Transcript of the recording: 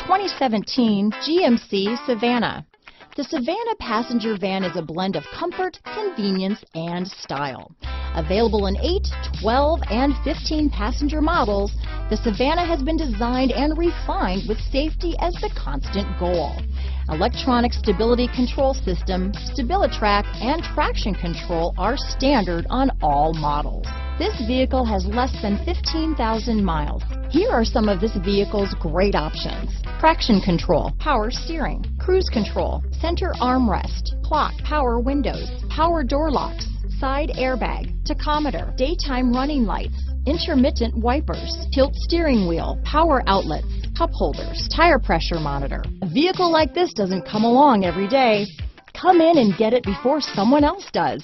2017 GMC Savana. The Savana passenger van is a blend of comfort, convenience, and style. Available in 8, 12, and 15 passenger models, the Savana has been designed and refined with safety as the constant goal. Electronic stability control system, StabiliTrak, and traction control are standard on all models. This vehicle has less than 15,000 miles. Here are some of this vehicle's great options: traction control, power steering, cruise control, center armrest, clock, power windows, power door locks, side airbag, tachometer, daytime running lights, intermittent wipers, tilt steering wheel, power outlets, cup holders, tire pressure monitor. A vehicle like this doesn't come along every day. Come in and get it before someone else does.